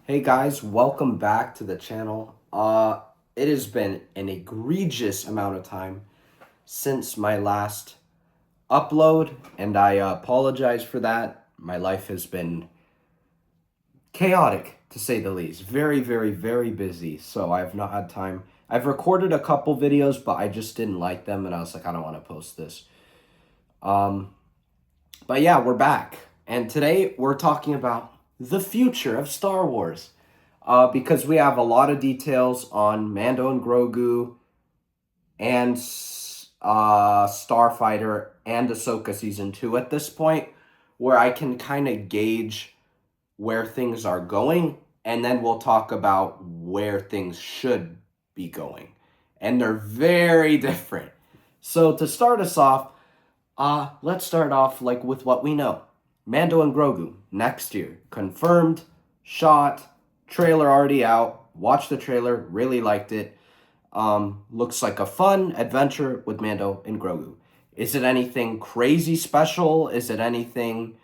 Hey guys, welcome back to the channel. It has been an egregious amount of time since my last upload, and I apologize for that. My life has been chaotic, to say the least. Very, very, very busy, so I've not had time. I've recorded a couple videos, but I just didn't like them, and I was like, I don't want to post this. Um, but yeah, we're back, and today we're talking about the future of Star Wars. Because we have a lot of details on Mando and Grogu and Starfighter and Ahsoka Season 2 at this point, where I can kind of gauge where things are going, and then we'll talk about where things should be going. And they're very different. So to start us off, let's start off like with what we know. Mando and Grogu next year, confirmed, shot, trailer already out. Watched the trailer, really liked it. Looks like a fun adventure with Mando and Grogu. Is it anything crazy special? Is it anything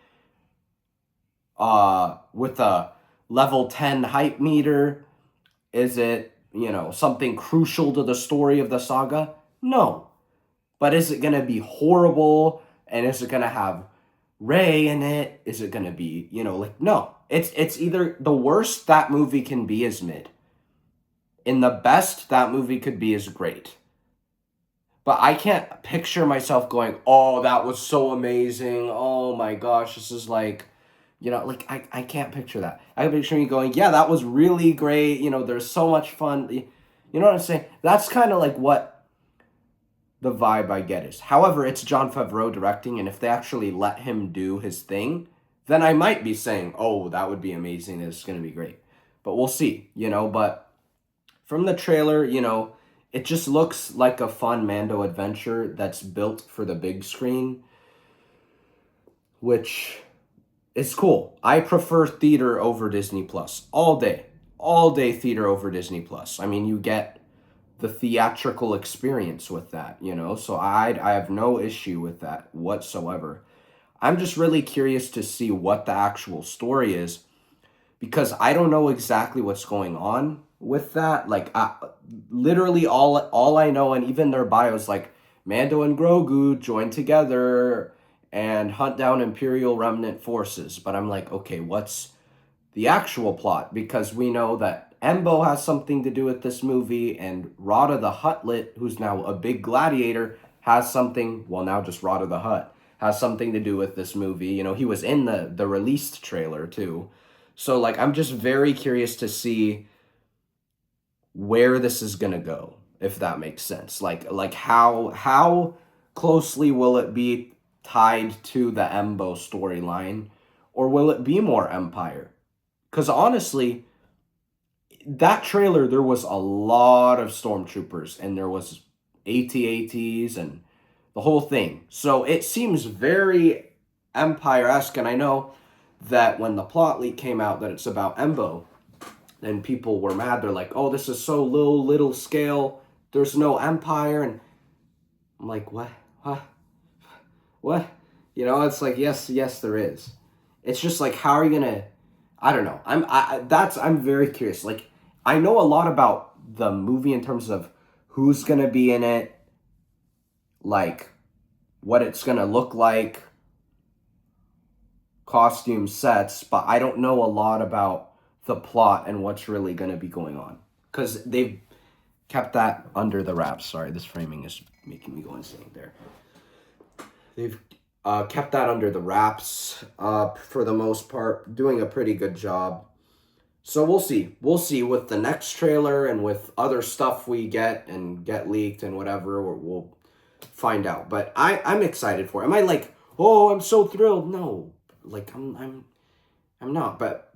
with a level 10 hype meter? Is it, something crucial to the story of the saga? No. But is it going to be horrible? And is it going to have Rey in it? Is it going to be, no. It's either the worst that movie can be is mid. In the best that movie could be is great. But I can't picture myself going, "Oh, that was so amazing. Oh my gosh, this is like, I can't picture that. I can picture me going, "Yeah, that was really great. There's so much fun." You know what I'm saying? That's kind of like what the vibe I get is. However, it's Jon Favreau directing, and if they actually let him do his thing, then I might be saying, "Oh, that would be amazing. It's going to be great." But we'll see, but from the trailer, it just looks like a fun Mando adventure that's built for the big screen, which is cool. I prefer theater over Disney Plus all day. All day theater over Disney Plus. I mean, you get the theatrical experience with that, So I have no issue with that whatsoever. I'm just really curious to see what the actual story is because I don't know exactly what's going on with that. Like, literally all I know, and even their bios, like Mando and Grogu join together and hunt down Imperial remnant forces. But I'm like, okay, what's the actual plot? Because we know that Embo has something to do with this movie, and Rada the Huttlet, who's now a big gladiator, has something. Well, now just Rada the Hutt has something to do with this movie. He was in the released trailer too. So like, I'm just very curious to see where this is gonna go, if that makes sense. Like how closely will it be tied to the Embo storyline, or will it be more Empire? Because honestly, that trailer there was a lot of stormtroopers and there was AT-ATs and the whole thing. So it seems very Empire-esque, and I know that when the plot leak came out that it's about Embo, then people were mad. They're like, "Oh, this is so little scale. There's no Empire." And I'm like, "What? What? What?" It's like, yes, there is. It's just like, how are you gonna? I don't know. I'm very curious. Like, I know a lot about the movie in terms of who's gonna be in it, like what it's gonna look like, costume sets, but I don't know a lot about the plot and what's really gonna be going on because they've kept that under the wraps. Sorry, this framing is making me go insane there. They've kept that under the wraps for the most part, doing a pretty good job. So we'll see. We'll see with the next trailer and with other stuff we get and get leaked and whatever. We'll find out. But I'm excited for it. Am I like, oh, I'm so thrilled? No, like I'm not. But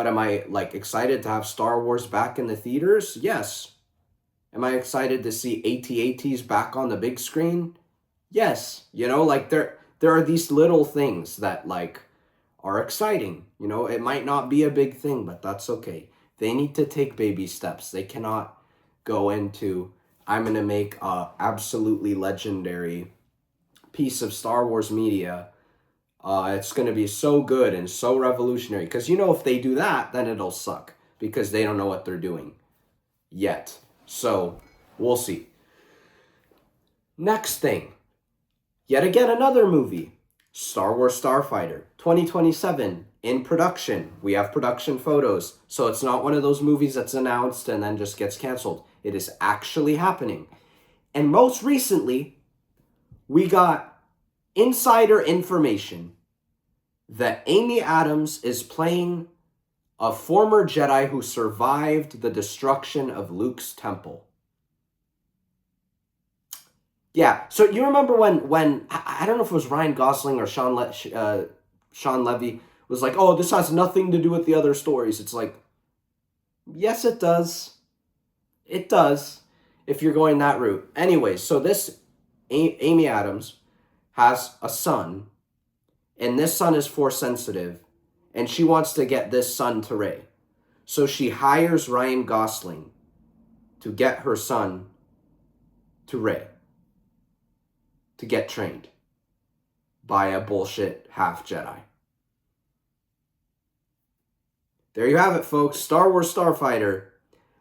am I like excited to have Star Wars back in the theaters? Yes. Am I excited to see AT-ATs back on the big screen? Yes. Like there are these little things that like are exciting. It might not be a big thing, but that's okay. They need to take baby steps. They cannot go into, I'm going to make a absolutely legendary piece of Star Wars media. It's going to be so good and so revolutionary. Because if they do that, then it'll suck. because they don't know what they're doing yet. So we'll see. Next thing, yet again another movie, Star Wars Starfighter, 2027, in production. We have production photos, so it's not one of those movies that's announced and then just gets canceled. It is actually happening. And most recently, we got insider information that Amy Adams is playing a former Jedi who survived the destruction of Luke's temple. Yeah, so you remember when I don't know if it was Ryan Gosling or Sean Levy was like, oh, this has nothing to do with the other stories. It's like, yes, it does. It does, if you're going that route. Anyway, so this Amy Adams has a son, and this son is Force sensitive, and she wants to get this son to Rey. So she hires Ryan Gosling to get her son to Rey, to get trained by a bullshit half Jedi. There you have it, folks. Star Wars Starfighter.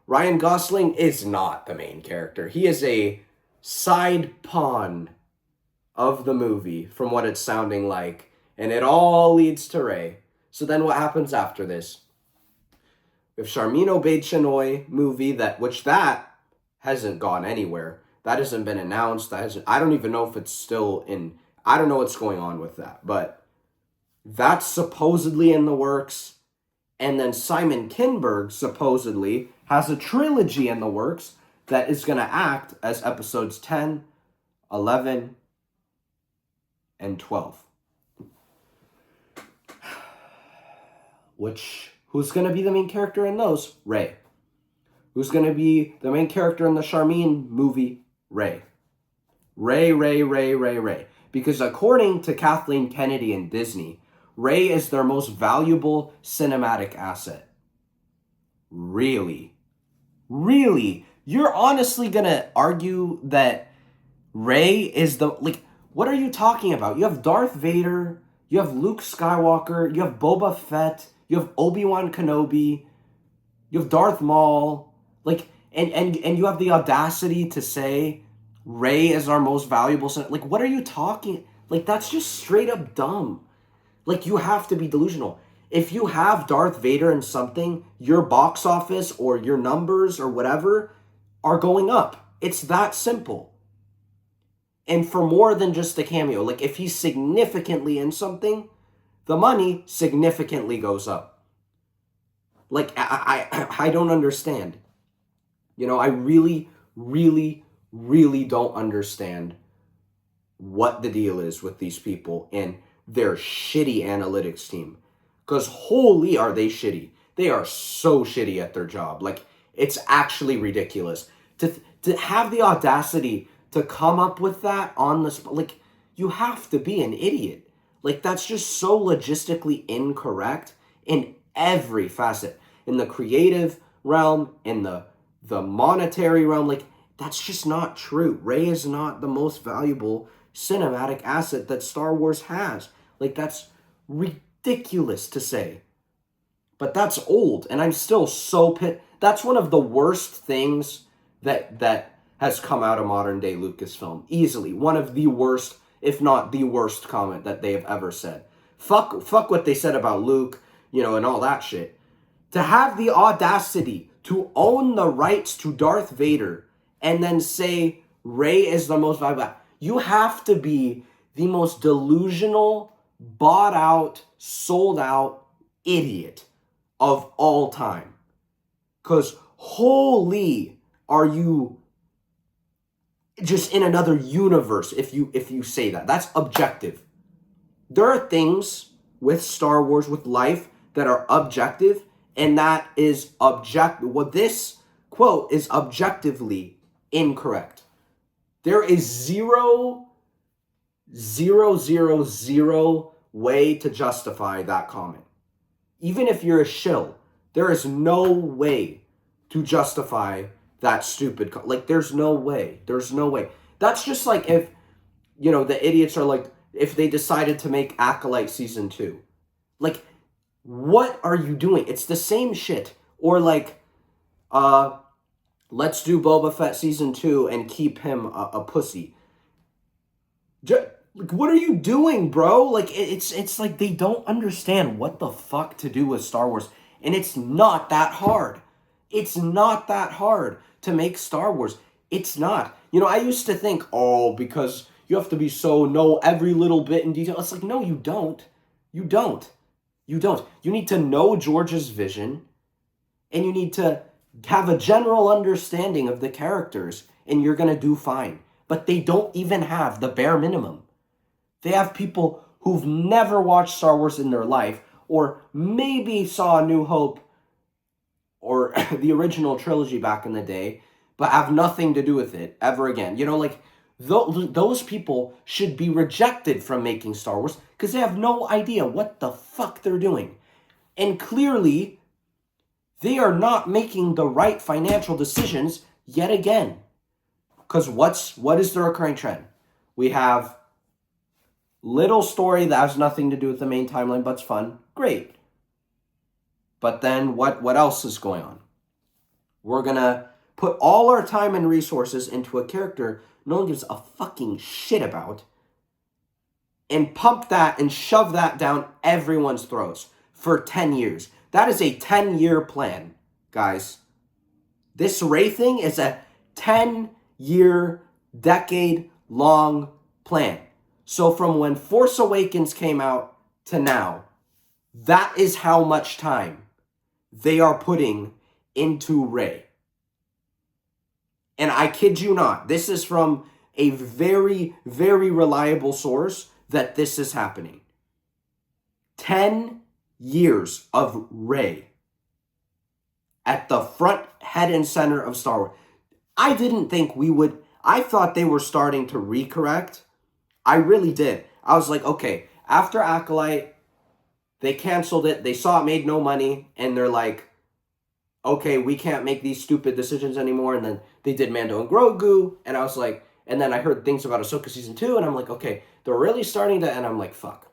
Ryan Gosling is not the main character. He is a side pawn of the movie, from what it's sounding like. And it all leads to Rey. So then what happens after this? We have Sharmeen Obaid-Chinoy movie, which hasn't gone anywhere. That hasn't been announced. I don't even know if it's still in. I don't know what's going on with that. But that's supposedly in the works. And then Simon Kinberg supposedly has a trilogy in the works that is going to act as episodes 10, 11, and 12. Who's going to be the main character in those? Rey. Who's going to be the main character in the Sharmeen movie? Rey. Rey. Because according to Kathleen Kennedy and Disney, Rey is their most valuable cinematic asset. Really? You're honestly gonna argue that Rey is what are you talking about? You have Darth Vader, you have Luke Skywalker, you have Boba Fett, you have Obi-Wan Kenobi, you have Darth Maul, and you have the audacity to say Rey is our most valuable what are you talking? That's just straight up dumb. You have to be delusional. If you have Darth Vader in something, your box office or your numbers or whatever are going up. It's that simple. And for more than just a cameo, if he's significantly in something, the money significantly goes up. I don't understand. I really don't understand what the deal is with these people and their shitty analytics team. Because holy are they shitty. They are so shitty at their job. It's actually ridiculous. To have the audacity to come up with that on the spot, you have to be an idiot. That's just so logistically incorrect in every facet. In the creative realm, in the monetary realm, that's just not true. Rey is not the most valuable cinematic asset that Star Wars has. That's ridiculous to say. But that's old, and I'm still so pissed. That's one of the worst things that has come out of modern day Lucasfilm. Easily. One of the worst, if not the worst comment that they have ever said. Fuck what they said about Luke, and all that shit. To have the audacity to own the rights to Darth Vader and then say Rey is the most valuable. You have to be the most delusional, bought out, sold out idiot of all time. Because holy are you just in another universe if you say that. That's objective. There are things with Star Wars, with life, that are objective, and that is objective. What this quote is objectively incorrect. There is zero way to justify that comment. Even if you're a shill, there is no way to justify that stupid there's no way. That's just if the idiots are if they decided to make Acolyte season 2. What are you doing? It's the same shit. Or like, let's do Boba Fett season 2 and keep him a pussy. Like, what are you doing, bro? Like, it's like they don't understand what the fuck to do with Star Wars. And it's not that hard. It's not that hard to make Star Wars. It's not. You know, I used to think, oh, because you have to be so know every little bit in detail. It's like, no, you don't. You don't. You don't. You need to know George's vision, and you need to have a general understanding of the characters, and you're going to do fine. But they don't even have the bare minimum. They have people who've never watched Star Wars in their life, or maybe saw A New Hope or the original trilogy back in the day, but have nothing to do with it ever again. You know, like, those people should be rejected from making Star Wars because they have no idea what the fuck they're doing. And clearly, they are not making the right financial decisions yet again. Because what is the recurring trend? We have little story that has nothing to do with the main timeline, but's fun. Great. But then what else is going on? We're going to put all our time and resources into a character no one gives a fucking shit about, and pump that and shove that down everyone's throats for 10 years. That is a 10-year plan, guys. This Rey thing is a 10-year, decade-long plan. So from when Force Awakens came out to now, that is how much time they are putting into Rey. And I kid you not, this is from a very, very reliable source that this is happening. 10 years of Rey at the front, head, and center of Star Wars. I didn't think I thought they were starting to recorrect. I really did. I was like, okay, after Acolyte, they canceled it. They saw it made no money, and they're like, okay, we can't make these stupid decisions anymore. And then they did Mando and Grogu, and I was like, and then I heard things about Ahsoka season 2, and I'm like, okay, they're really starting to, and I'm like, fuck.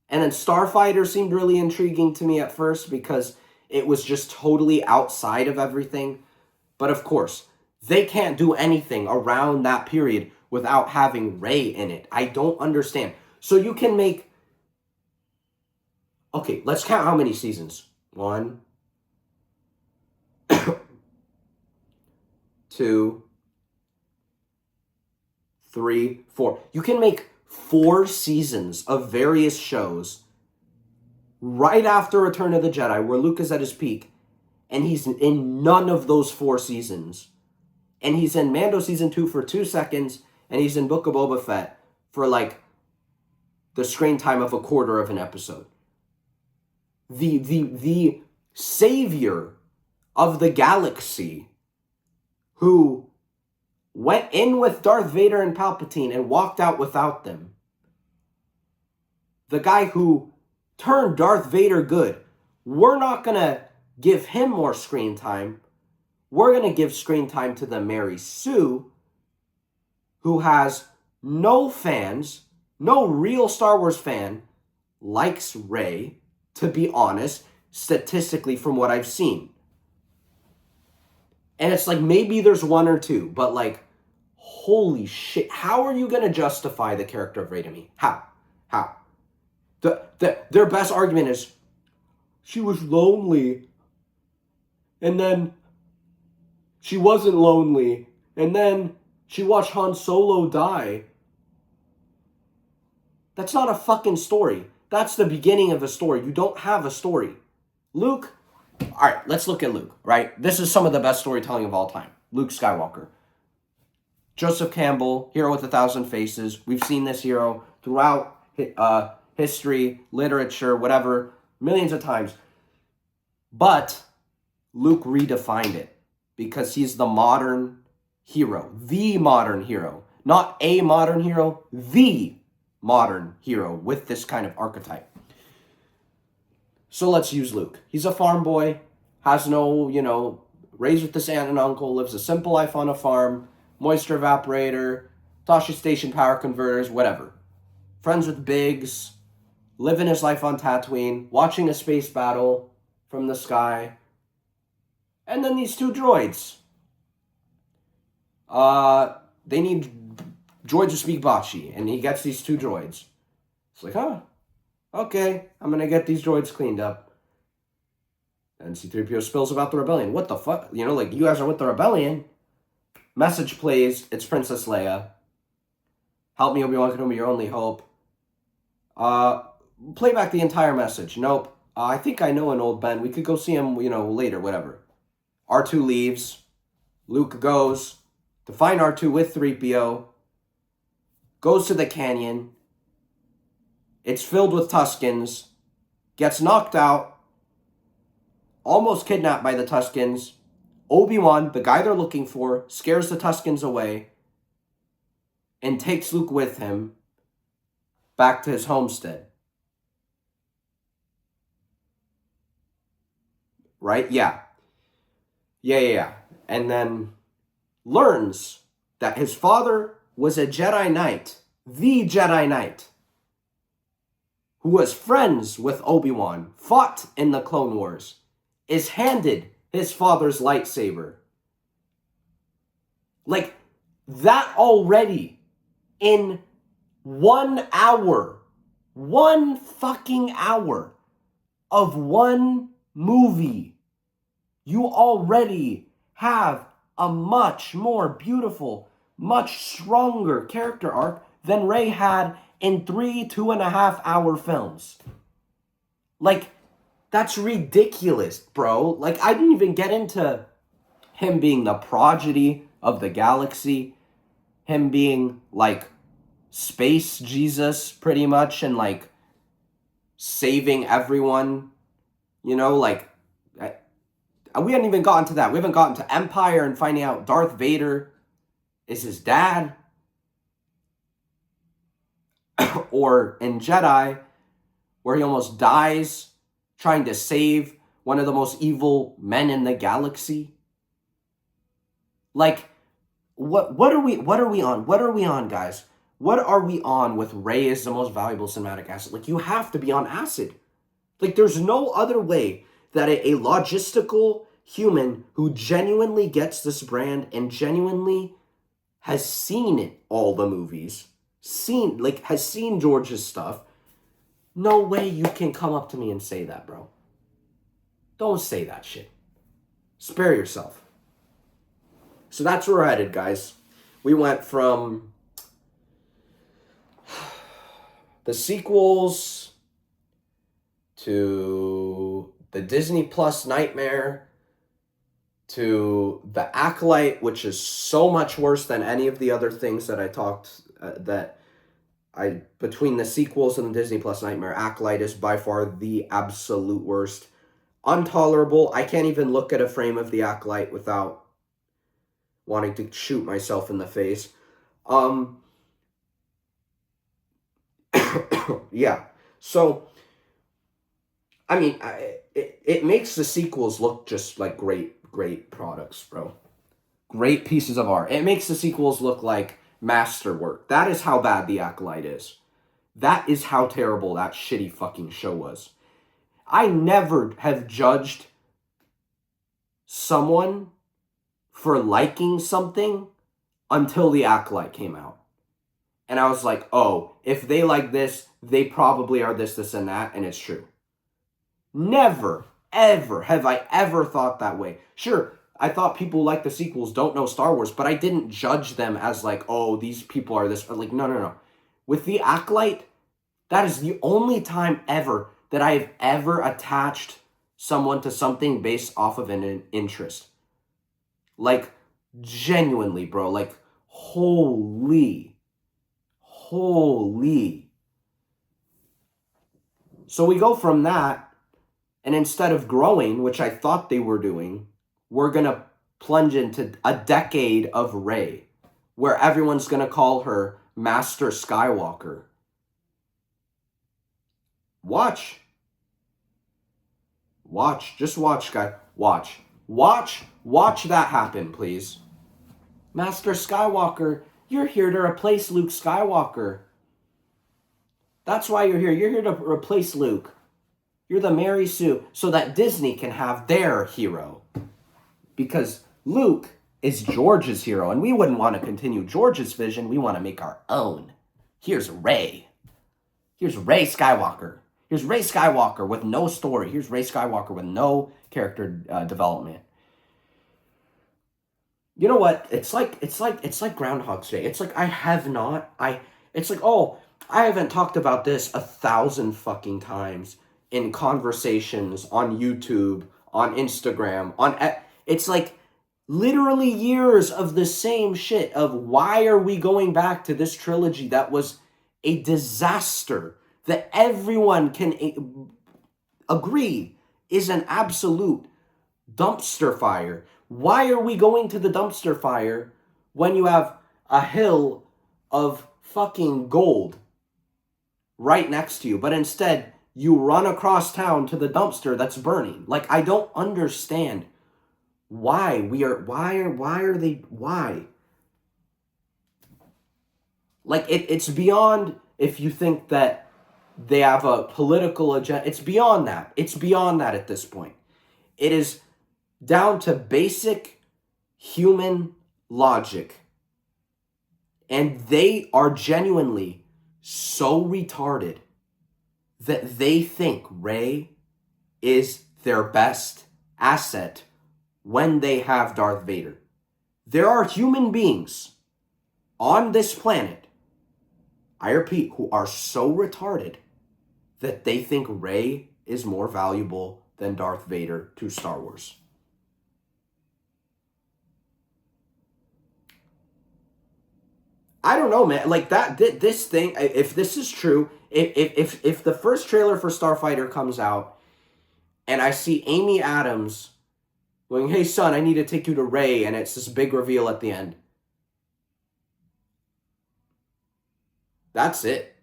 And then Starfighter seemed really intriguing to me at first because it was just totally outside of everything. But of course, they can't do anything around that period without having Rey in it. I don't understand. So you can make, okay, let's count how many seasons. 1, 2, 3, 4. You can make 4 seasons of various shows right after Return of the Jedi, where Luke is at his peak, and he's in none of those 4 seasons. And he's in Mando season 2 for 2 seconds, and he's in Book of Boba Fett for like the screen time of a quarter of an episode. The savior of the galaxy, who went in with Darth Vader and Palpatine and walked out without them. The guy who turned Darth Vader good. We're not going to give him more screen time. We're going to give screen time to the Mary Sue, who has no fans, no real Star Wars fan, likes Rey, to be honest, statistically from what I've seen. And it's like, maybe there's 1 or 2, but like, holy shit, how are you going to justify the character of Rey to me? How? Their best argument is, she was lonely, and then she wasn't lonely, and then she watched Han Solo die. That's not a fucking story. That's the beginning of a story. You don't have a story. Luke, all right, let's look at Luke, right? This is some of the best storytelling of all time. Luke Skywalker. Joseph Campbell, hero with 1,000 faces. We've seen this hero throughout history, literature, whatever, millions of times. But Luke redefined it because he's the modern hero. The modern hero. Not a modern hero, the modern hero with this kind of archetype. So let's use Luke. He's a farm boy, has no, raised with this aunt and uncle, lives a simple life on a farm, moisture evaporator, Tosche Station power converters, whatever. Friends with Biggs, living his life on Tatooine, watching a space battle from the sky, And then these two droids. They need droids to speak Bocce, and he gets these two droids. It's like, huh, okay, I'm gonna get these droids cleaned up. And C-3PO spills about the rebellion. What the fuck? You know, like, you guys are with the rebellion. Message plays, it's Princess Leia. Help me, Obi-Wan Kenobi, your only hope. Play back the entire message. Nope. I think I know an old Ben. We could go see him, you know, later, whatever. R2 leaves. Luke goes to find R2 with 3PO. Goes to the canyon. It's filled with Tuskens. Gets knocked out. Almost kidnapped by the Tuskens. Obi-Wan, the guy they're looking for, scares the Tuskens away and takes Luke with him back to his homestead. Right? Yeah. And then learns that his father was a Jedi Knight, the Jedi Knight, who was friends with Obi-Wan, fought in the Clone Wars, is handed his father's lightsaber. Like, that already, in 1 hour, 1 fucking hour of one movie, you already have a much more beautiful, much stronger character arc than Rey had in 3 2.5 hour films. Like, that's ridiculous, bro. Like, I didn't even get into him being the prodigy of the galaxy, him being, like, space Jesus, pretty much, and, like, saving everyone, you know, like, we hadn't even gotten to that. We haven't gotten to Empire and finding out Darth Vader is his dad. Or in Jedi, where he almost dies trying to save one of the most evil men in the galaxy. Like, what are we on? What are we on, guys? What are we on with Rey as the most valuable cinematic asset? Like, you have to be on acid. Like, there's no other way that a logistical human who genuinely gets this brand and genuinely has seen it, all the movies, has seen George's stuff, no way you can come up to me and say that, bro. Don't say that shit. Spare yourself. So that's where we're headed, guys. We went from the sequels to the Disney Plus nightmare to the Acolyte, which is so much worse than any of the other things that I talked between the sequels and the Disney Plus nightmare. Acolyte is by far the absolute worst. Intolerable. I can't even look at a frame of the Acolyte without wanting to shoot myself in the face. Yeah. So, I mean, it makes the sequels look just like great products, bro. Great pieces of art. It makes the sequels look like masterwork. That is how bad The Acolyte is. That is how terrible that shitty fucking show was. I never have judged someone for liking something until The Acolyte came out. And I was like, oh, if they like this, they probably are this, and that, and it's true. Never, ever have I ever thought that way. Sure, I thought people like the sequels don't know Star Wars, but I didn't judge them as like, oh, these people are this. Like, no. With The Acolyte, that is the only time ever that I have ever attached someone to something based off of an interest. Like, genuinely, bro. Like, holy. So we go from that, and instead of growing, which I thought they were doing, we're going to plunge into a decade of Rey, where everyone's going to call her Master Skywalker. Watch. Just watch, guy. Watch that happen, please. Master Skywalker, you're here to replace Luke Skywalker. That's why you're here. You're here to replace Luke. You're the Mary Sue so that Disney can have their hero. because Luke is George's hero, and we wouldn't want to continue George's vision. We want to make our own. Here's Rey. Here's Rey Skywalker. Here's Rey Skywalker with no story. Here's Rey Skywalker with no character development. You know what? It's like Groundhog's Day. It's like I haven't talked about this 1,000 fucking times in conversations on YouTube, on Instagram, it's like literally years of the same shit of why are we going back to this trilogy that was a disaster that everyone can agree is an absolute dumpster fire. Why are we going to the dumpster fire when you have a hill of fucking gold right next to you, but instead you run across town to the dumpster that's burning? Like, I don't understand why are they like it's beyond if you think that they have a political agenda. It's beyond that. It's beyond that at this point. It is down to basic human logic. And they are genuinely so retarded that they think Rey is their best asset when they have Darth Vader. There are human beings on this planet, I repeat, who are so retarded that they think Rey is more valuable than Darth Vader to Star Wars. I don't know, man. Like this thing, if this is true, if the first trailer for Starfighter comes out and I see Amy Adams going, "Hey son, I need to take you to Rey," and it's this big reveal at the end, that's it.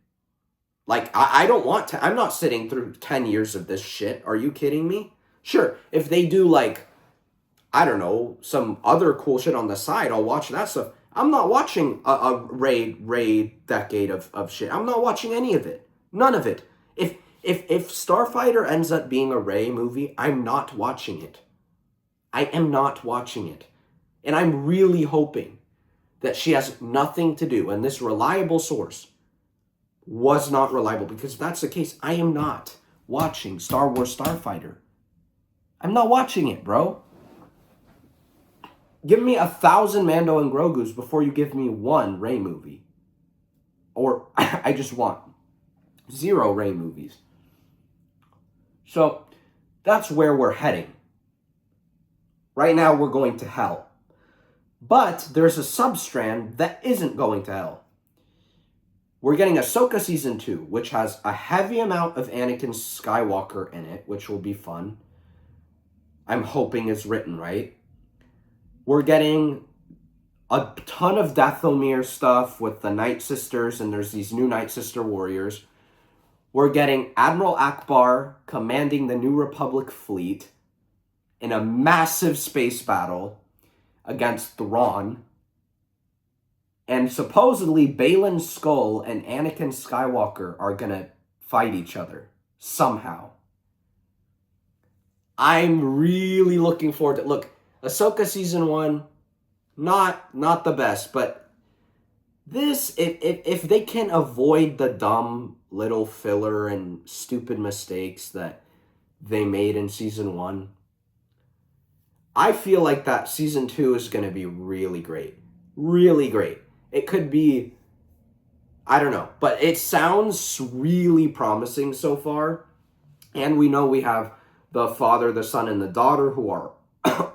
Like, I don't want to, I'm not sitting through 10 years of this shit. Are you kidding me? Sure, if they do, like, I don't know, some other cool shit on the side, I'll watch that stuff. I'm not watching a Rey decade of shit. I'm not watching any of it. None of it. If Starfighter ends up being a Rey movie, I'm not watching it. I am not watching it. And I'm really hoping that she has nothing to do, and this reliable source was not reliable, because if that's the case, I am not watching Star Wars Starfighter. I'm not watching it, bro. Give me 1,000 Mando and Grogu's before you give me one Rey movie. Or I just want 0 Rey movies. So that's where we're heading. Right now we're going to hell. But there's a substrand that isn't going to hell. We're getting Ahsoka Season 2, which has a heavy amount of Anakin Skywalker in it, which will be fun. I'm hoping is written right. We're getting a ton of Dathomir stuff with the Night Sisters, and there's these new Night Sister warriors. We're getting Admiral Akbar commanding the New Republic fleet in a massive space battle against Thrawn. And supposedly Baylan Skoll and Anakin Skywalker are gonna fight each other somehow. I'm really looking forward to it. Look, Ahsoka Season 1, not the best, but this, if they can avoid the dumb little filler and stupid mistakes that they made in Season 1, I feel like that Season 2 is going to be really great. Really great. It could be, I don't know, but it sounds really promising so far. And we know we have the father, the son, and the daughter who are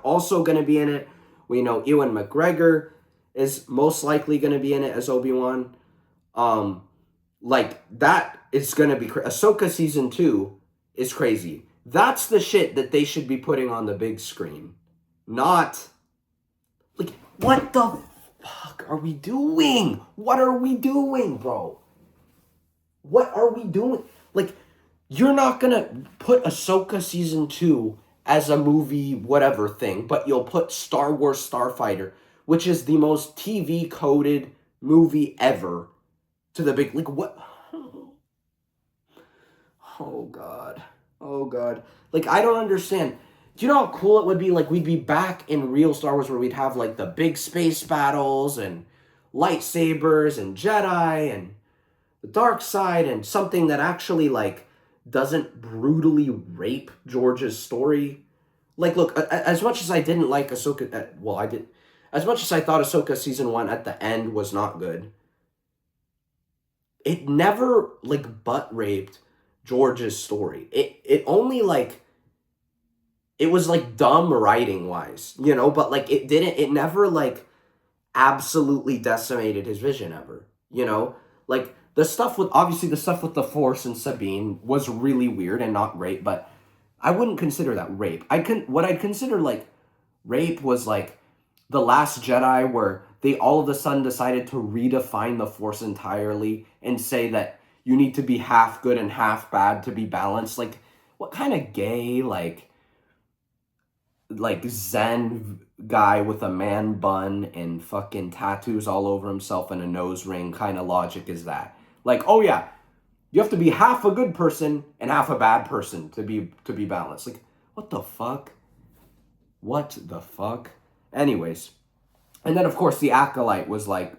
also going to be in it. We know Ewan McGregor is most likely going to be in it as Obi-Wan. Like, that is going to be Ahsoka Season 2 is crazy. That's the shit that they should be putting on the big screen. Not, like, what the fuck are we doing? What are we doing, bro? What are we doing? Like, you're not going to put Ahsoka Season 2 as a movie whatever thing, but you'll put Star Wars Starfighter, which is the most TV-coded movie ever, to the big... Like, what? Oh, God. Oh, God. Like, I don't understand. Do you know how cool it would be? Like, we'd be back in real Star Wars where we'd have, like, the big space battles and lightsabers and Jedi and the dark side and something that actually, like, doesn't brutally rape George's story. Like, look, as much as I didn't like Ahsoka, well, I did, as much as I thought Ahsoka season 1 at the end was not good, it never, like, butt raped George's story. It only, like, it was, like, dumb writing wise, you know, but, like, it never, like, absolutely decimated his vision ever, you know? Like, the stuff with, obviously, the stuff with the Force and Sabine was really weird and not great, but I wouldn't consider that rape. What I'd consider, like, rape was, like, The Last Jedi, where they all of a sudden decided to redefine the Force entirely and say that you need to be half good and half bad to be balanced. Like, what kind of gay, like Zen guy with a man bun and fucking tattoos all over himself and a nose ring kind of logic is that? Like, oh yeah, you have to be half a good person and half a bad person to be balanced. Like, what the fuck? What the fuck? Anyways, and then of course the Acolyte was like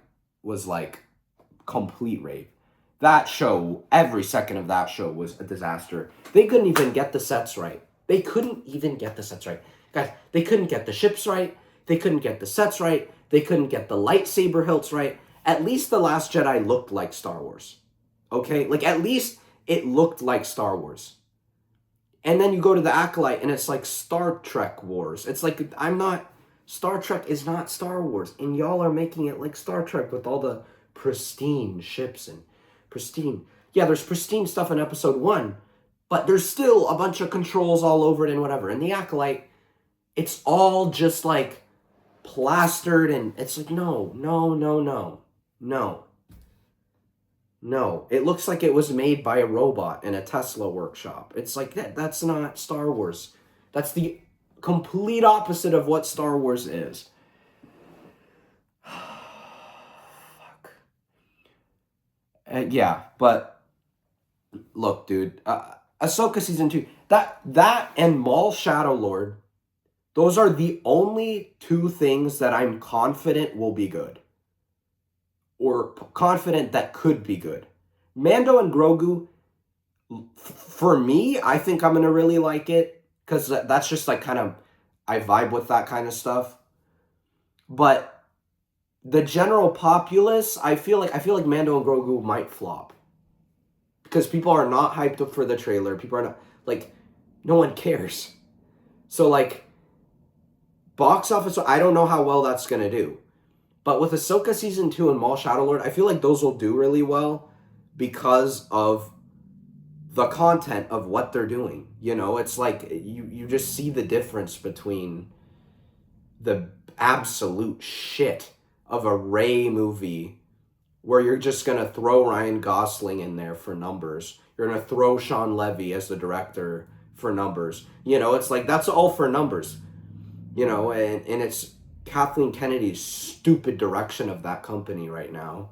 complete rape. That show, every second of that show was a disaster. They couldn't even get the sets right. They couldn't even get the sets right. Guys, they couldn't get the ships right. They couldn't get the sets right. They couldn't get the lightsaber hilts right. At least The Last Jedi looked like Star Wars. Okay? Like, at least it looked like Star Wars. And then you go to the Acolyte and it's like Star Trek Wars. It's like, Star Trek is not Star Wars. And y'all are making it like Star Trek with all the pristine ships and pristine. Yeah, there's pristine stuff in episode 1, but there's still a bunch of controls all over it and whatever. And the Acolyte, it's all just like plastered and it's like, no. It looks like it was made by a robot in a Tesla workshop. It's like, that's not Star Wars. That's the complete opposite of what Star Wars is. Fuck. Yeah, but look, dude, Ahsoka season 2, that and Maul Shadow Lord, those are the only two things that I'm confident will be good. Or confident that could be good. Mando and Grogu, for me, I think I'm going to really like it. Because that's just like kind of, I vibe with that kind of stuff. But the general populace, I feel like Mando and Grogu might flop. Because people are not hyped up for the trailer. People are not, like, no one cares. So, like, box office, I don't know how well that's going to do. But with Ahsoka Season 2 and Maul Shadow Lord, I feel like those will do really well because of the content of what they're doing. You know, it's like you just see the difference between the absolute shit of a Rey movie where you're just going to throw Ryan Gosling in there for numbers. You're going to throw Sean Levy as the director for numbers. You know, it's like that's all for numbers. You know, and it's Kathleen Kennedy's stupid direction of that company right now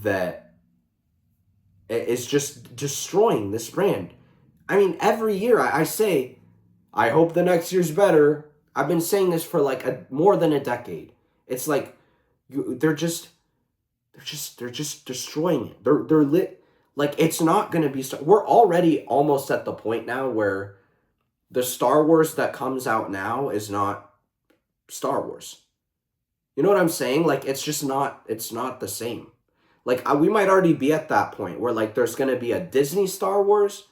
that is just destroying this brand. I mean, every year I say, I hope the next year's better. I've been saying this for like more than a decade. It's like they're just destroying it. They're lit. Like, it's not gonna be. We're already almost at the point now where the Star Wars that comes out now is not Star Wars. You know what I'm saying? Like, it's not the same. Like, we might already be at that point where, like, there's going to be a Disney Star Wars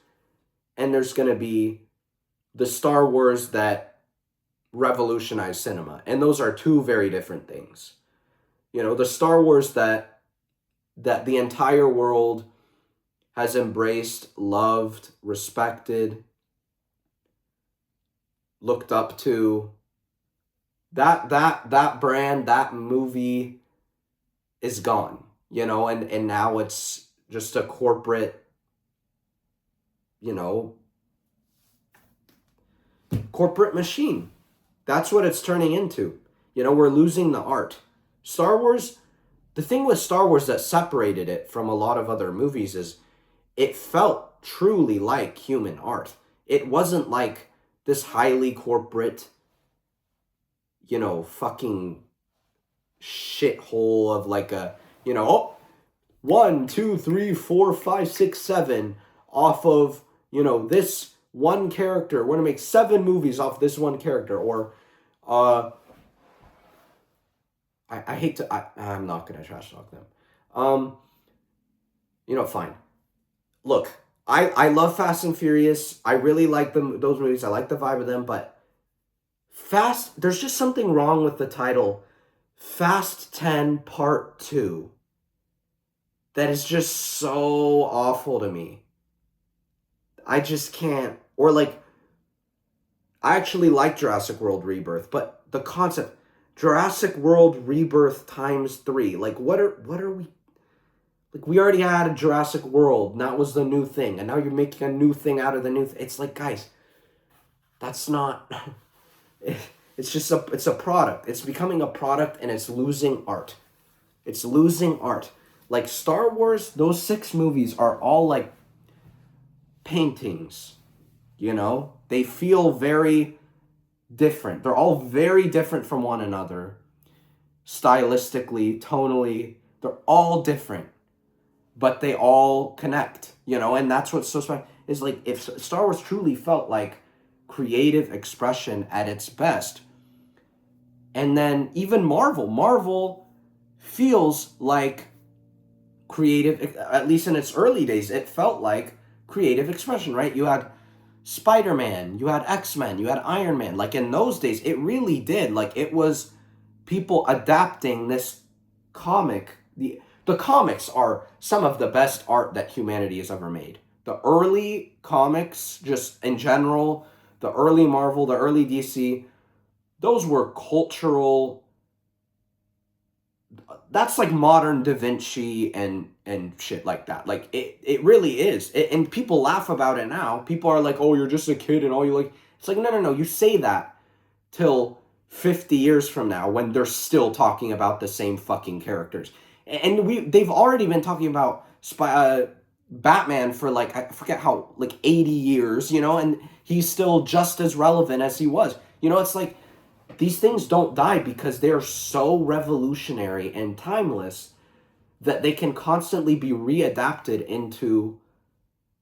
and there's going to be the Star Wars that revolutionized cinema. And those are two very different things. You know, the Star Wars that the entire world has embraced, loved, respected, looked up to, that brand, that movie is gone, you know, and now it's just a corporate, you know, corporate machine. That's what it's turning into. You know, we're losing the art. Star Wars, the thing with Star Wars that separated it from a lot of other movies is it felt truly like human art. It wasn't like this highly corporate, fucking shithole of like a, oh, 1, 2, 3, 4, 5, 6, 7 off of, this one character. We're gonna make 7 movies off this one character. Or I hate to I'm not gonna trash talk them. Fine. Look, I love Fast and Furious. I really like those movies. I like the vibe of them, but there's just something wrong with the title Fast 10 Part 2 that is just so awful to me. I just can't. Or like, I actually like Jurassic World Rebirth, but the concept Jurassic World Rebirth times 3, like what are we, like, we already had a Jurassic World, and that was the new thing, and now you're making a new thing out of the new it's like, guys, that's not it's a product. It's becoming a product, and it's losing art. It's losing art. Like Star Wars, those 6 movies are all like paintings, They feel very different. They're all very different from one another. Stylistically, tonally, they're all different. But they all connect, and that's what's so special. Is like, if Star Wars truly felt like creative expression at its best, and then even Marvel feels like creative, at least in its early days, it felt like creative expression, right? You had Spider-Man, you had X-Men, you had Iron Man. Like in those days, it really did. Like it was people adapting this comic. The comics are some of the best art that humanity has ever made. The early comics, just in general, the early Marvel, the early DC, those were cultural. That's like modern Da Vinci and shit like that. Like it really is. And people laugh about it now. People are like, "Oh, you're just a kid and all you like." It's like, no. You say that till 50 years from now when they're still talking about the same fucking characters. And they've already been talking about Batman for like, I forget how, like 80 years, and he's still just as relevant as he was. It's like, these things don't die because they are so revolutionary and timeless that they can constantly be readapted into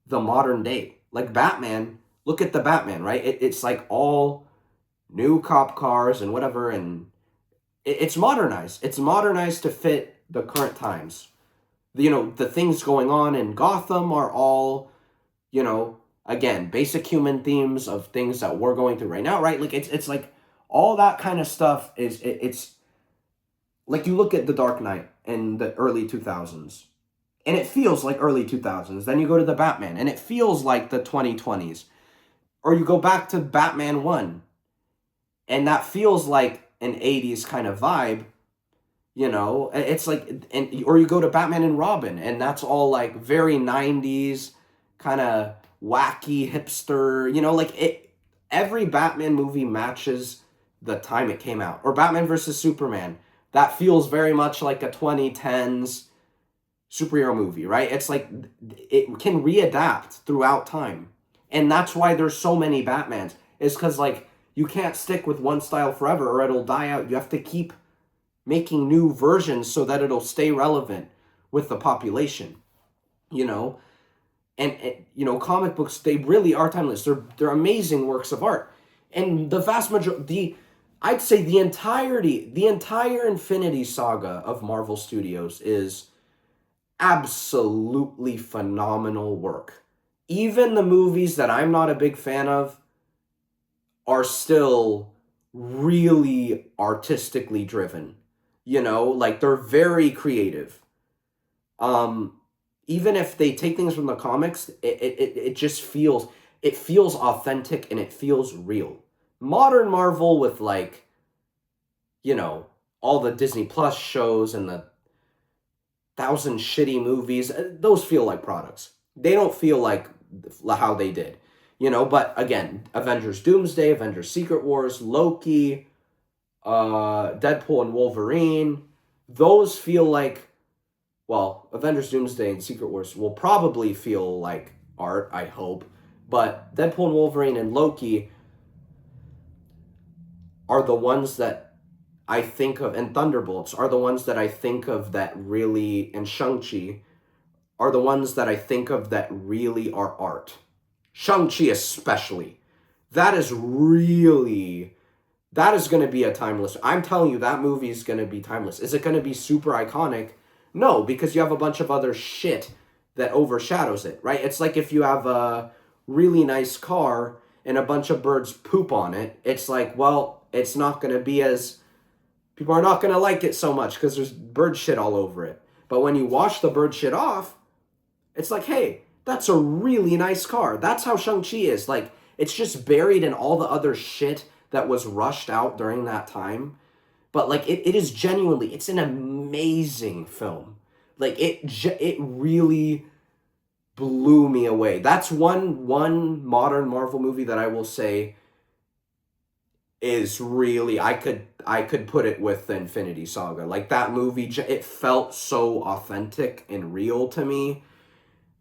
the modern day. Like Batman, look at the Batman, right? It's like all new cop cars and whatever, and it's modernized. It's modernized to fit the current times. The things going on in Gotham are all, again, basic human themes of things that we're going through right now, right? Like it's like all that kind of stuff it's like, you look at The Dark Knight in the early 2000s and it feels like early 2000s. Then you go to the Batman and it feels like the 2020s. Or you go back to Batman 1 and that feels like an 80s kind of vibe. It's like, or you go to Batman and Robin, and that's all like very 90s kind of wacky hipster, every Batman movie matches the time it came out. Or Batman versus Superman, that feels very much like a 2010s superhero movie, right? It's like it can readapt throughout time. And that's why there's so many Batmans. Is because like you can't stick with one style forever or it'll die out. You have to keep making new versions so that it'll stay relevant with the population, and comic books, they really are timeless. They're amazing works of art, and the vast majority, I'd say the entire Infinity Saga of Marvel Studios is absolutely phenomenal work. Even the movies that I'm not a big fan of are still really artistically driven. Like they're very creative. Even if they take things from the comics, it just feels authentic and it feels real. Modern Marvel with like, all the Disney Plus shows and the 1,000 shitty movies, those feel like products. They don't feel like how they did. But again, Avengers Doomsday, Avengers Secret Wars, Loki, Deadpool and Wolverine, those feel like, well, Avengers Doomsday and Secret Wars will probably feel like art, I hope, but Deadpool and Wolverine and Loki, are the ones that I think of, and Thunderbolts are the ones that I think of that really, and Shang-Chi are the ones that I think of that really are art. Shang-Chi especially. That is really, that is going to be a timeless. I'm telling you, that movie is going to be timeless. Is it going to be super iconic? No, because you have a bunch of other shit that overshadows it, right? It's like if you have a really nice car and a bunch of birds poop on it, it's like, well, it's not going to be as, people are not going to like it so much because there's bird shit all over it. But when you wash the bird shit off, it's like, hey, that's a really nice car. That's how Shang-Chi is. Like, it's just buried in all the other shit that was rushed out during that time. But like it is genuinely, it's an amazing film. Like it really blew me away. That's one modern Marvel movie that I will say is really, I could put it with the Infinity Saga. Like that movie, it felt so authentic and real to me,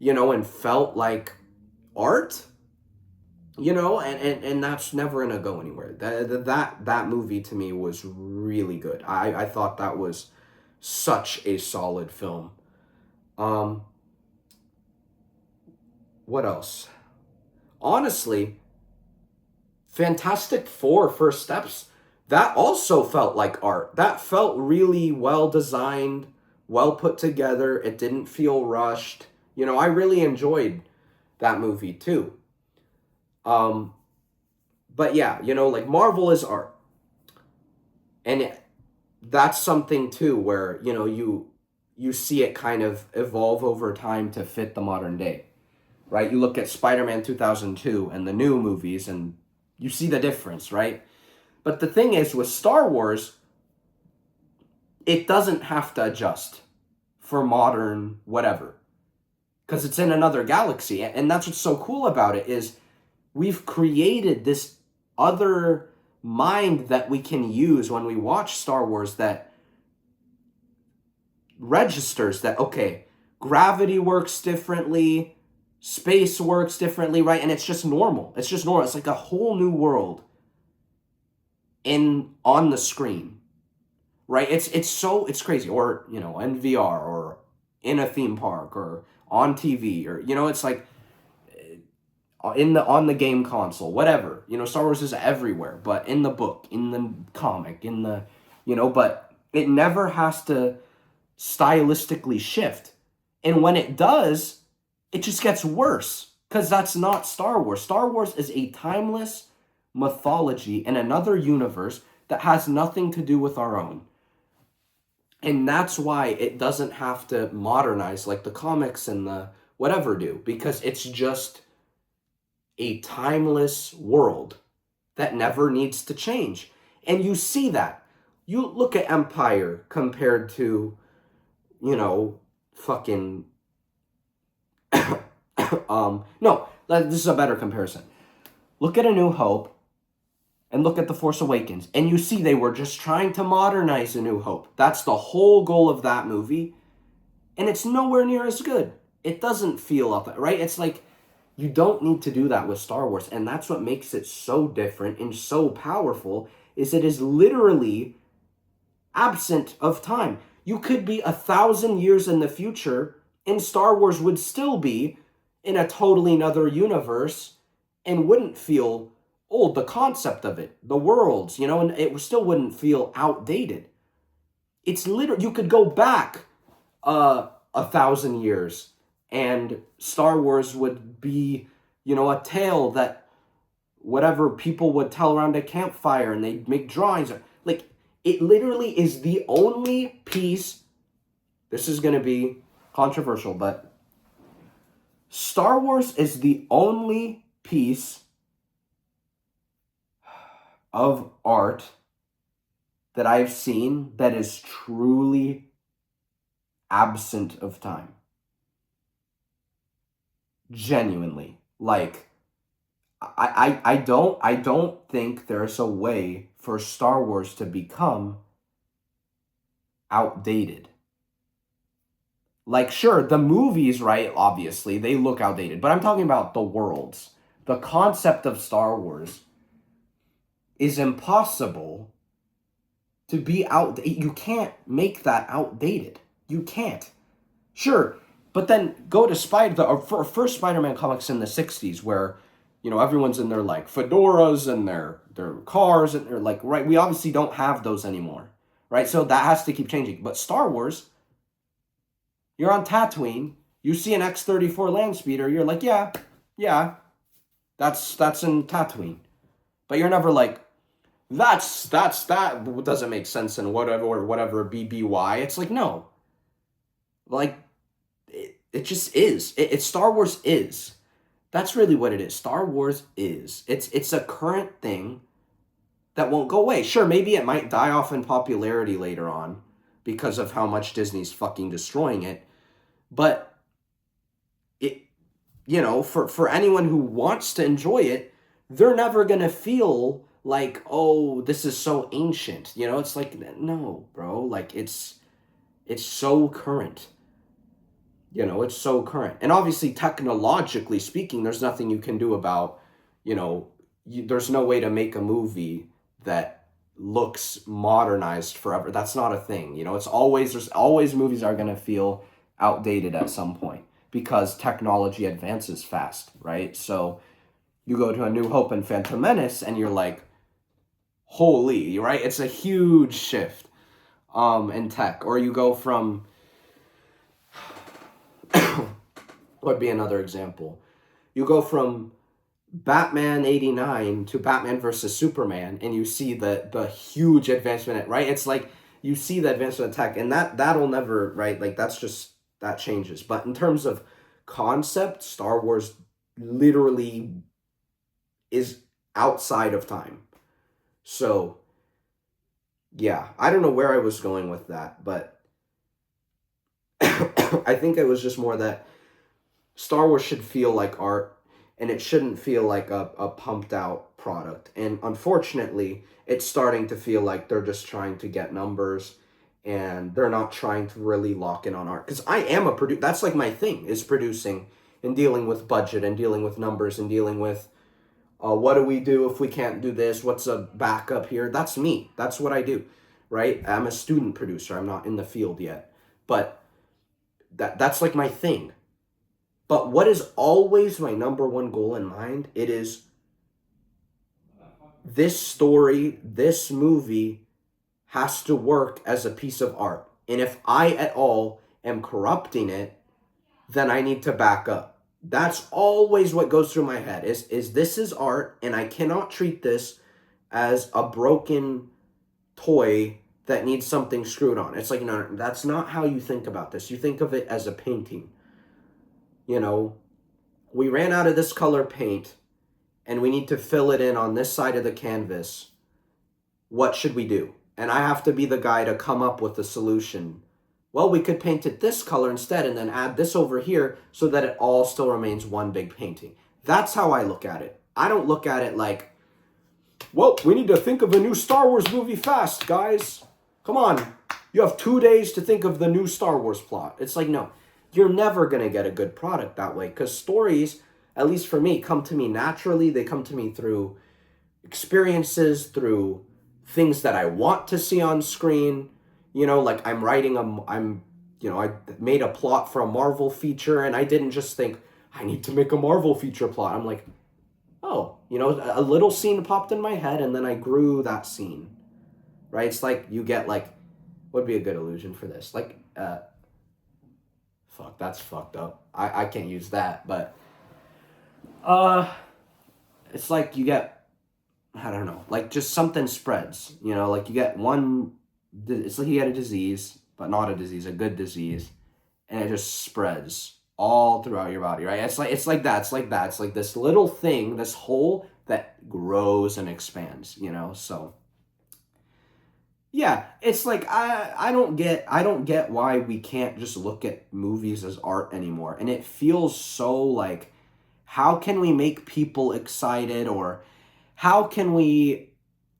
and felt like art, and that's never gonna go anywhere. That movie to me was really good. I thought that was such a solid film. Um, what else? Honestly, Fantastic Four First Steps, that also felt like art. That felt really well designed, well put together. It didn't feel rushed. I really enjoyed that movie too. Um, but yeah, like Marvel is art. And that's something too where, you see it kind of evolve over time to fit the modern day. Right? You look at Spider-Man 2002 and the new movies and you see the difference, right? But the thing is, with Star Wars, it doesn't have to adjust for modern whatever, because it's in another galaxy. And that's what's so cool about it, is we've created this other mind that we can use when we watch Star Wars that registers that, okay, gravity works differently, space works differently, right? And it's just normal. It's just normal. It's like a whole new world on the screen, right? It's crazy. Or, in VR or in a theme park or on TV, or it's like on the game console, whatever. Star Wars is everywhere, but in the book, in the comic, in the but it never has to stylistically shift. And when it does, it just gets worse, because that's not Star Wars. Star Wars is a timeless mythology in another universe that has nothing to do with our own. And that's why it doesn't have to modernize like the comics and the whatever do, because it's just a timeless world that never needs to change. And you see that. You look at Empire compared to, fucking no, this is a better comparison. Look at A New Hope and look at The Force Awakens, and you see they were just trying to modernize A New Hope. That's the whole goal of that movie, and it's nowhere near as good. It doesn't feel up, right? It's like, you don't need to do that with Star Wars, and that's what makes it so different and so powerful, is it is literally absent of time. You could be 1,000 years in the future, and Star Wars would still be in a totally another universe and wouldn't feel old. The concept of it, the worlds, and it still wouldn't feel outdated. It's literally, you could go back 1,000 years and Star Wars would be, a tale that whatever people would tell around a campfire, and they'd make drawings. Like, it literally is the only piece, this is going to be controversial, but Star Wars is the only piece of art that I've seen that is truly absent of time. Genuinely. Like, I don't think there's a way for Star Wars to become outdated. Like, sure, the movies, right, obviously, they look outdated, but I'm talking about the worlds. The concept of Star Wars is impossible to be out. You can't make that outdated. You can't. Sure, but then go to first Spider-Man comics in the '60s, where everyone's in their like fedoras and their cars and they're like, right. We obviously don't have those anymore, right? So that has to keep changing. But Star Wars, you're on Tatooine, you see an X-34 land speeder, you're like, yeah, yeah, that's in Tatooine, but you're never like, that doesn't make sense in whatever BBY. It's like, no, like it just is. It Star Wars is. That's really what it is. Star Wars is. It's a current thing that won't go away. Sure, maybe it might die off in popularity later on because of how much Disney's fucking destroying it. But it, for anyone who wants to enjoy it, they're never gonna feel like, oh, this is so ancient. It's like, no, bro. Like it's so current. It's so current. And obviously, technologically speaking, there's nothing you can do about, there's no way to make a movie that looks modernized forever. That's not a thing. There's always movies are going to feel outdated at some point because technology advances fast, right? So you go to A New Hope and Phantom Menace and you're like, holy, right? It's a huge shift in tech. Or you go from would be another example. You go from Batman 89 to Batman versus Superman and you see the huge advancement, right? It's like you see the advancement in tech and that'll never, right? Like that changes. But in terms of concept, Star Wars literally is outside of time. So yeah, I don't know where I was going with that, but I think it was just more that Star Wars should feel like art and it shouldn't feel like a pumped out product. And unfortunately, it's starting to feel like they're just trying to get numbers and they're not trying to really lock in on art. Because I am a producer. That's like my thing, is producing and dealing with budget and dealing with numbers and dealing with what do we do if we can't do this? What's a backup here? That's me. That's what I do, right? I'm a student producer. I'm not in the field yet. But that's like my thing. But what is always my number one goal in mind? It is this story, this movie has to work as a piece of art. And if I at all am corrupting it, then I need to back up. That's always what goes through my head is this is art and I cannot treat this as a broken toy that needs something screwed on. It's like, no, that's not how you think about this. You think of it as a painting. We ran out of this color paint and we need to fill it in on this side of the canvas. What should we do? And I have to be the guy to come up with a solution. Well, we could paint it this color instead and then add this over here so that it all still remains one big painting. That's how I look at it. I don't look at it like, well, we need to think of a new Star Wars movie fast, guys. Come on. You have 2 days to think of the new Star Wars plot. It's like, no. You're never going to get a good product that way because stories, at least for me, come to me naturally. They come to me through experiences, through things that I want to see on screen. Like I made a plot for a Marvel feature and I didn't just think, I need to make a Marvel feature plot. I'm like, oh, a little scene popped in my head and then I grew that scene, right? It's like you get like, what would be a good illusion for this? Like, fuck, that's fucked up. I can't use that, but it's like you get, I don't know, like just something spreads, like you get it's like you get a disease, but not a disease, a good disease, and it just spreads all throughout your body, right? It's like that. It's like this little thing, this hole that grows and expands, so yeah, it's like I don't get why we can't just look at movies as art anymore. And it feels so like, how can we make people excited, or how can we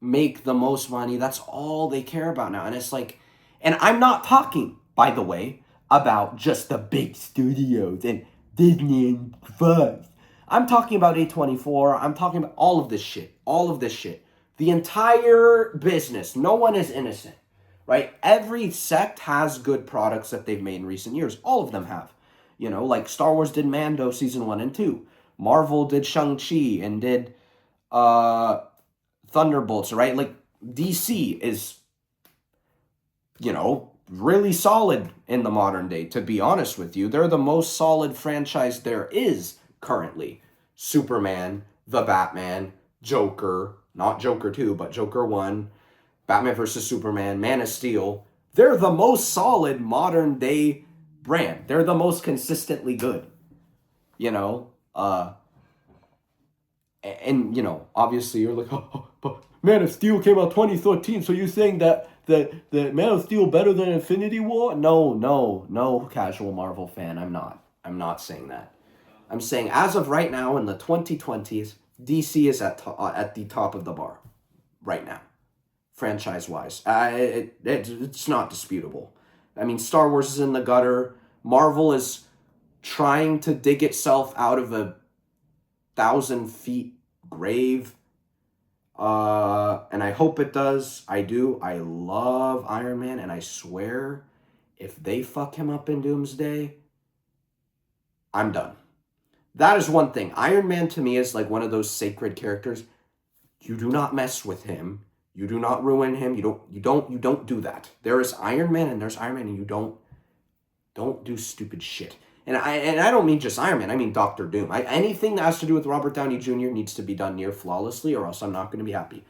make the most money? That's all they care about now. And it's like, and I'm not talking, by the way, about just the big studios and Disney and Fox. I'm talking about A24. I'm talking about all of this shit. The entire business, no one is innocent, right? Every sect has good products that they've made in recent years. All of them have. Like Star Wars did Mando season 1 and 2. Marvel did Shang-Chi and did uh Thunderbolts, right? Like DC is, really solid in the modern day, to be honest with you. They're the most solid franchise there is currently. Superman, the Batman, Joker, not Joker 2, but Joker 1, Batman versus Superman, Man of Steel. They're the most solid modern day brand. They're the most consistently good. You know, uh obviously you're like, oh, but Man of Steel came out 2013, so you're saying that Man of Steel better than Infinity War? No, no, no, casual Marvel fan. I'm not. I'm not saying that. I'm saying as of right now in the 2020s, DC is at the top of the bar right now, franchise wise. It's not disputable. I mean, Star Wars is in the gutter. Marvel is trying to dig itself out of a 1,000 feet grave. And I hope it does. I do. I love Iron Man, and I swear, if they fuck him up in Doomsday, I'm done. That is one thing. Iron Man to me is like one of those sacred characters. You do not mess with him. You do not ruin him. You don't do that. There is Iron Man and there's Iron Man, and you don't do stupid shit. And I don't mean just Iron Man. I mean Doctor Doom. Anything that has to do with Robert Downey Jr. needs to be done near flawlessly, or else I'm not going to be happy.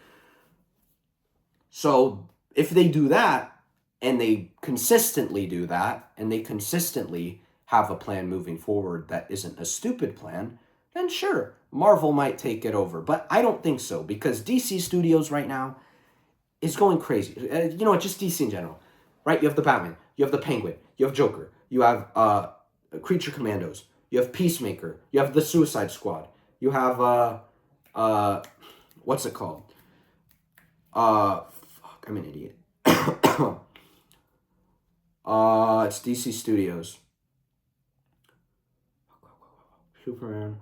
So if they do that, and they consistently do that, and they consistently have a plan moving forward that isn't a stupid plan, then sure, Marvel might take it over. But I don't think so, because DC Studios right now is going crazy. Just DC in general, right? You have the Batman, you have the Penguin, you have Joker, you have Creature Commandos, you have Peacemaker, you have the Suicide Squad, you have what's it called? Fuck, I'm an idiot. It's DC Studios. Superman.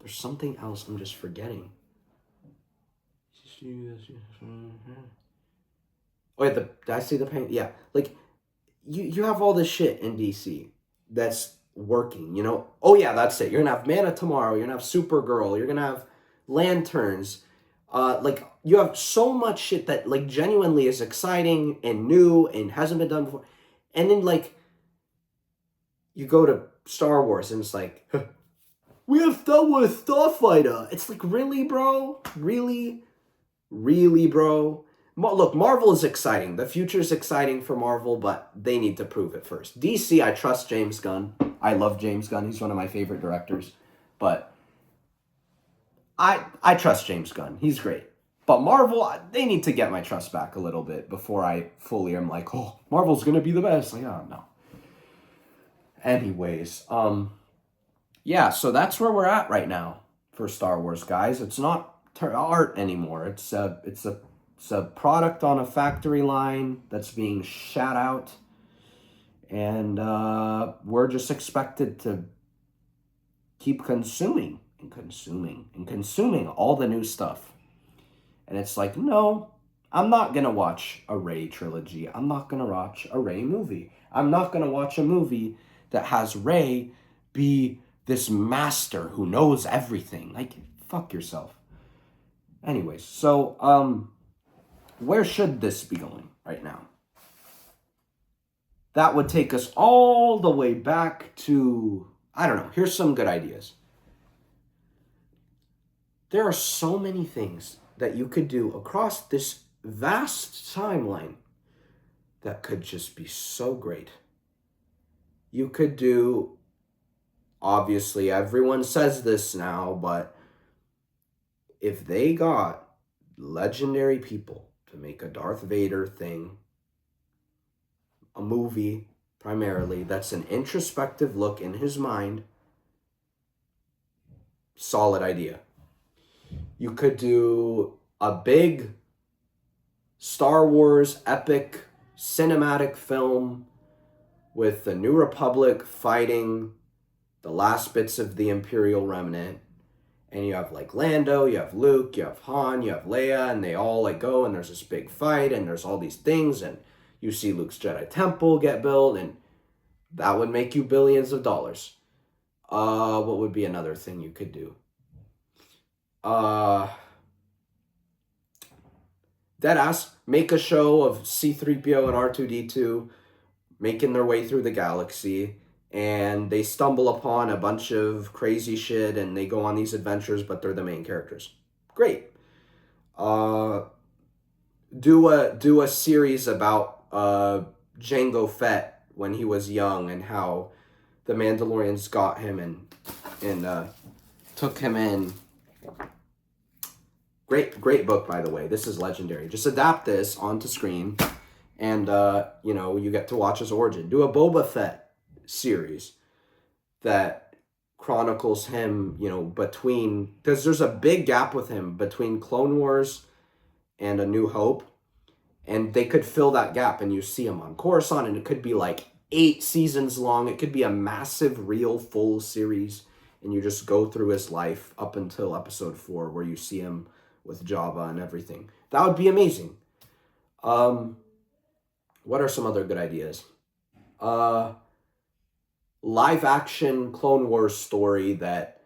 There's something else I'm just forgetting. Oh yeah, did I say the pain? Yeah, like you have all this shit in DC that's working. Oh yeah, that's it. You're gonna have Man of Tomorrow. You're gonna have Supergirl. You're gonna have Lanterns. Like you have so much shit that like genuinely is exciting and new and hasn't been done before. And then like you go to Star Wars and it's like, we have Star Wars Starfighter. It's like, really, bro? Really, bro? Look, Marvel is exciting. The future is exciting for Marvel, but they need to prove it first. DC, I trust James Gunn. I love James Gunn. He's one of my favorite directors. But I trust James Gunn. He's great. But Marvel, they need to get my trust back a little bit before I fully am like, oh, Marvel's going to be the best. Like, oh, no. Anyways, yeah, so that's where we're at right now for Star Wars, guys. It's not art anymore. It's a product on a factory line that's being shat out, and we're just expected to keep consuming all the new stuff. And it's like, no, I'm not gonna watch a Rey trilogy. I'm not gonna watch a Rey movie. I'm not gonna watch a movie that has Rey be this master who knows everything. Like, fuck yourself. Anyways, so where should this be going right now? That would take us all the way back to, I don't know, here's some good ideas. There are so many things that you could do across this vast timeline that could just be so great. You could do, obviously everyone says this now, but if they got legendary people to make a Darth Vader thing, a movie primarily, that's an introspective look in his mind, solid idea. You could do a big Star Wars epic cinematic film with the New Republic fighting the last bits of the Imperial remnant, and you have like Lando, you have Luke, you have Han, you have Leia, and they all like go, and there's this big fight, and there's all these things, and you see Luke's Jedi Temple get built, and that would make you billions of dollars. What would be another thing you could do? Deadass, make a show of C-3PO and R2-D2 making their way through the galaxy, and they stumble upon a bunch of crazy shit, and they go on these adventures, but they're the main characters. Great. Do a series about Jango Fett when he was young, and how the Mandalorians got him and took him in. Great book, by the way. This is legendary. Just adapt this onto screen, and you get to watch his origin. Do a Boba Fett series that chronicles him, between, because there's a big gap with him between Clone Wars and A New Hope, and they could fill that gap, and you see him on Coruscant, and it could be like 8 seasons long. It could be a massive, real, full series, and you just go through his life up until episode 4, where you see him with Jabba and everything. That would be amazing. What are some other good ideas? Live action Clone Wars story that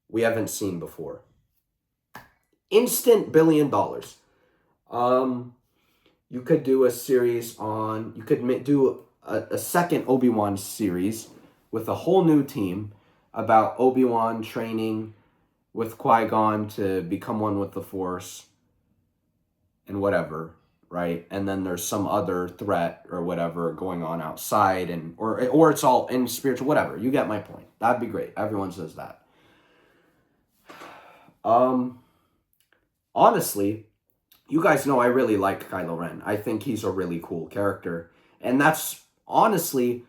we haven't seen before. Instant $1 billion. You could do a series on, you could do a second Obi-Wan series with a whole new team about Obi-Wan training with Qui-Gon to become one with the Force and whatever, right? And then there's some other threat or whatever going on outside, and or it's all in spiritual, whatever. You get my point. That'd be great. Everyone says that. Honestly, you guys know I really like Kylo Ren. I think he's a really cool character. And that's honestly,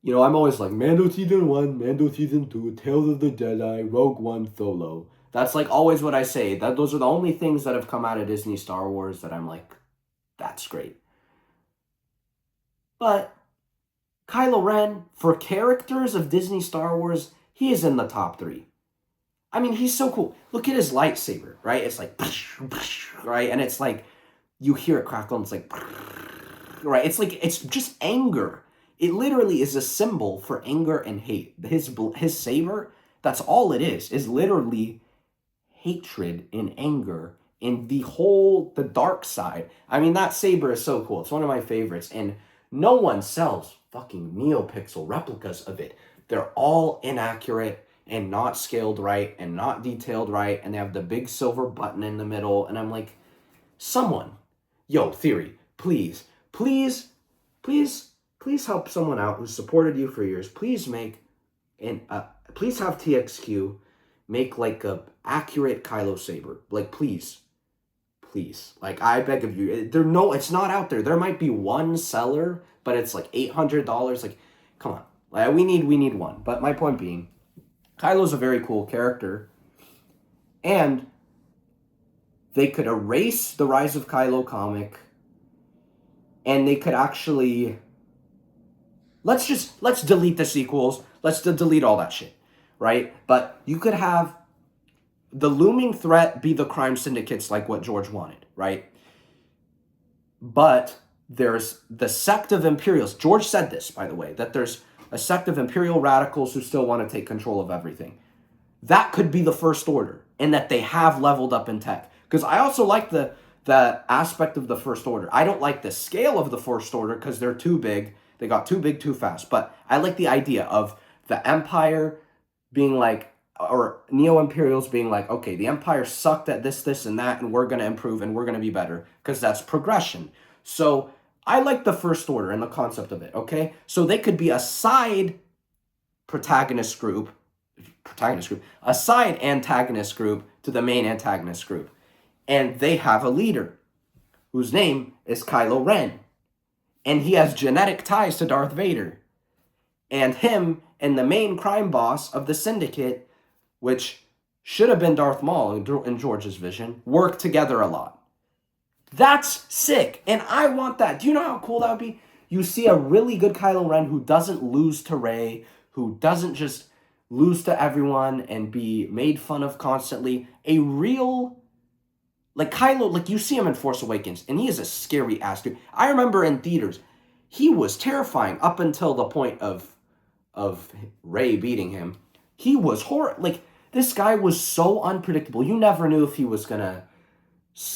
I'm always like, Mando Season 1, Mando Season 2, Tales of the Jedi, Rogue One, Solo. That's like always what I say. Those are the only things that have come out of Disney Star Wars that I'm like, that's great. But Kylo Ren, for characters of Disney Star Wars, he is in the top 3. I mean, he's so cool. Look at his lightsaber, right? It's like, right? And it's like, you hear it crackle, and it's like, right? It's like, it's just anger. It literally is a symbol for anger and hate. His saber, that's all it is literally hatred and anger and the dark side. I mean, that saber is so cool. It's one of my favorites. And no one sells fucking NeoPixel replicas of it. They're all inaccurate and not scaled right and not detailed right. And they have the big silver button in the middle. And I'm like, someone, Theory, please help someone out who supported you for years. Please please have TXQ make like a accurate Kylo saber. Like, please. Like, I beg of you. It's not out there. There might be one seller, but it's like $800. Like, come on. Like, we need one. But my point being, Kylo's a very cool character, and they could erase the Rise of Kylo comic, and they could actually, let's delete the sequels. Let's delete all that shit, right? But you could have the looming threat be the crime syndicates, like what George wanted, right? But there's the sect of Imperials. George said this, by the way, that there's a sect of Imperial radicals who still want to take control of everything. That could be the First Order, and that they have leveled up in tech. Because I also like the aspect of the First Order. I don't like the scale of the First Order because they're too big. They got too big too fast. But I like the idea of the Empire being like, or Neo-Imperials being like, okay, the Empire sucked at this, and that, and we're going to improve, and we're going to be better. Because that's progression. So I like the First Order and the concept of it, okay? So they could be a side protagonist group, a side antagonist group to the main antagonist group. And they have a leader whose name is Kylo Ren. And he has genetic ties to Darth Vader. And him and the main crime boss of the Syndicate, which should have been Darth Maul in George's vision, work together a lot. That's sick, and I want that. Do you know how cool that would be? You see a really good Kylo Ren who doesn't lose to Rey, who doesn't just lose to everyone and be made fun of constantly. A real, like Kylo, like you see him in Force Awakens, and he is a scary ass dude. I remember in theaters, he was terrifying up until the point of Rey beating him. He was like this guy was so unpredictable. You never knew if he was gonna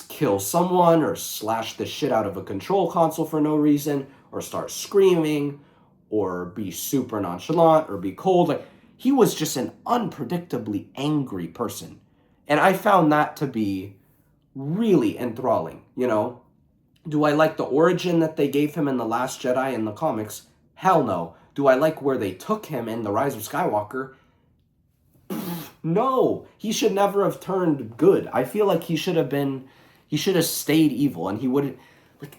kill someone or slash the shit out of a control console for no reason or start screaming or be super nonchalant or be cold. Like he was just an unpredictably angry person. And I found that to be really enthralling, you know? Do I like the origin that they gave him in The Last Jedi in the comics? Hell no. Do I like where they took him in The Rise of Skywalker? No. He should never have turned good. I feel like he should have stayed evil, and he wouldn't, like,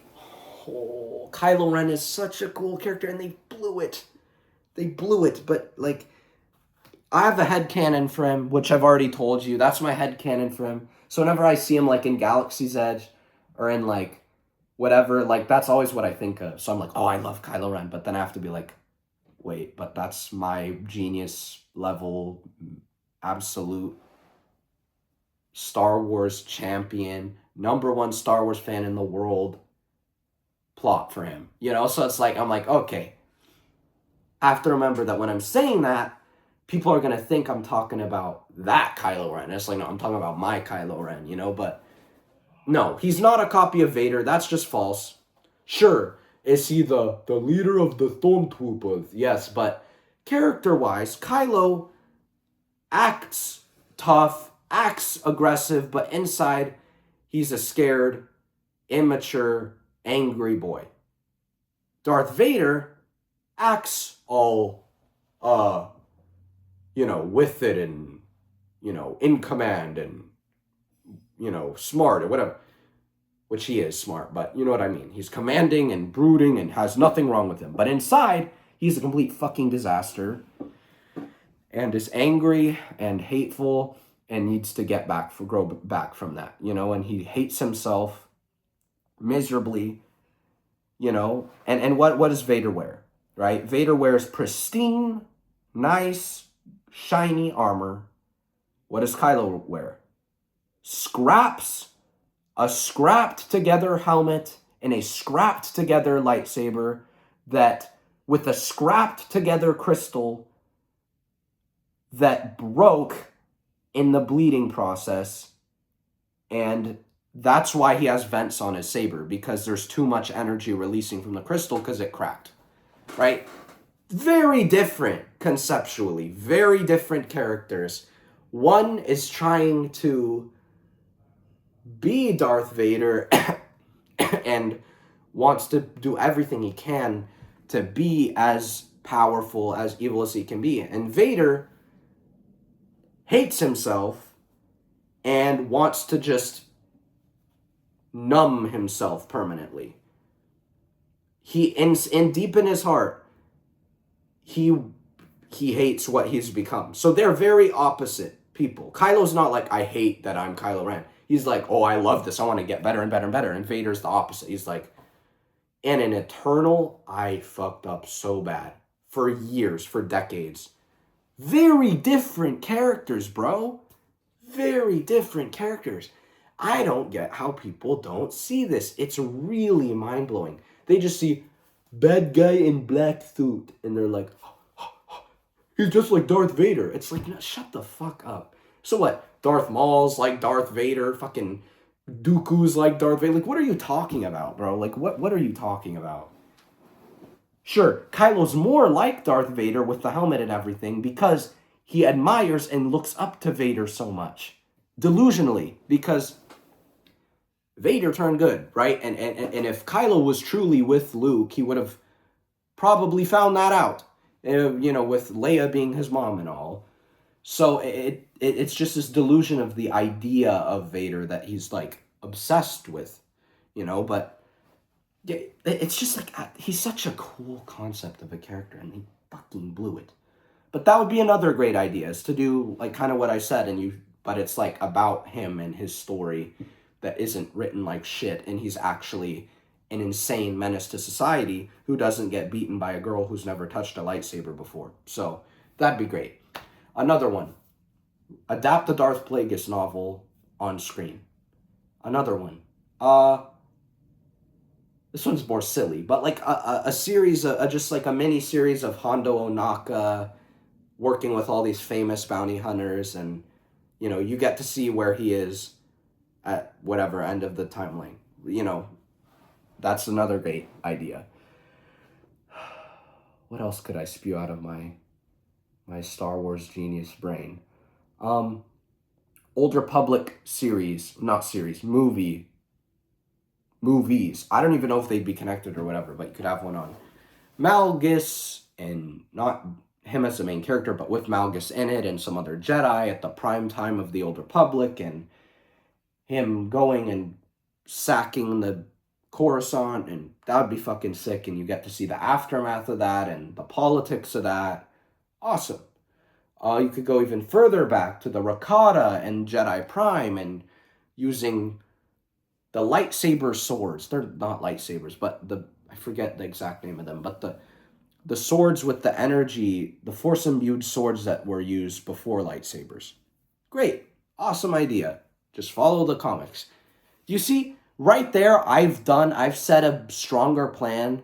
oh, Kylo Ren is such a cool character, and they blew it. They blew it, but, like, I have a headcanon for him, which I've already told you. That's my headcanon for him. So whenever I see him, like, in Galaxy's Edge, or in, like, whatever, like, that's always what I think of. So I'm like, oh, I love Kylo Ren, but then I have to be like, wait, but that's my genius level, absolute Star Wars champion, #1 Star Wars fan in the world plot for him. You know, so it's like, I'm like, okay. I have to remember that when I'm saying that, people are going to think I'm talking about that Kylo Ren. It's like, no, I'm talking about my Kylo Ren, you know, but no, he's not a copy of Vader. That's just false. Sure, is he the leader of the Stormtroopers? Yes, but character-wise, Kylo acts tough, acts aggressive, but inside, he's a scared, immature, angry boy. Darth Vader acts all, with it and, in command and, smart or whatever. Which he is smart, but you know what I mean. He's commanding and brooding and has nothing wrong with him. But inside, he's a complete fucking disaster and is angry and hateful and needs to grow back from that, and he hates himself miserably, and what does Vader wear, right? Vader wears pristine, nice, shiny armor. What does Kylo wear? Scraps, a scrapped together helmet and a scrapped together lightsaber that with a scrapped together crystal that broke in the bleeding process, and that's why he has vents on his saber, because there's too much energy releasing from the crystal because it cracked, right? Very different conceptually, very different characters. One is trying to be Darth Vader and wants to do everything he can to be as powerful, as evil as he can be. And Vader hates himself and wants to just numb himself permanently. He, in deep in his heart, he hates what he's become. So they're very opposite people. Kylo's not like, I hate that I'm Kylo Ren. He's like, oh, I love this. I want to get better and better and better. And Vader's the opposite. He's like, and in Eternal, I fucked up so bad. For years, for decades. Very different characters, bro. Very different characters. I don't get how people don't see this. It's really mind-blowing. They just see bad guy in black suit. And they're like, he's just like Darth Vader. It's like, no, shut the fuck up. So what? Darth Maul's like Darth Vader. Fucking Dooku's like Darth Vader. Like, what are you talking about, bro? Like, what are you talking about? Sure, Kylo's more like Darth Vader with the helmet and everything because he admires and looks up to Vader so much. Delusionally, because Vader turned good, right? And if Kylo was truly with Luke, he would have probably found that out. With Leia being his mom and all. So it's just this delusion of the idea of Vader that he's like obsessed with, but it's just like, he's such a cool concept of a character and he fucking blew it. But that would be another great idea, is to do like kind of what I said, but it's like about him and his story that isn't written like shit, and he's actually an insane menace to society who doesn't get beaten by a girl who's never touched a lightsaber before. So that'd be great. Another one. Adapt the Darth Plagueis novel on screen. Another one. This one's more silly, but like a series, just like a mini series of Hondo Onaka working with all these famous bounty hunters, and you get to see where he is at whatever end of the timeline. That's another great idea. What else could I spew out of my Star Wars genius brain? Old Republic movies. I don't even know if they'd be connected or whatever, but you could have one on Malgus, and not him as the main character, but with Malgus in it and some other Jedi at the prime time of the Old Republic, and him going and sacking the Coruscant, and that would be fucking sick, and you get to see the aftermath of that and the politics of that. Awesome. You could go even further back to the Rakata and Jedi Prime, and using the lightsaber swords. They're not lightsabers, but I forget the exact name of them, but the swords with the energy, the force-imbued swords that were used before lightsabers. Great. Awesome idea. Just follow the comics. You see, right there, I've set a stronger plan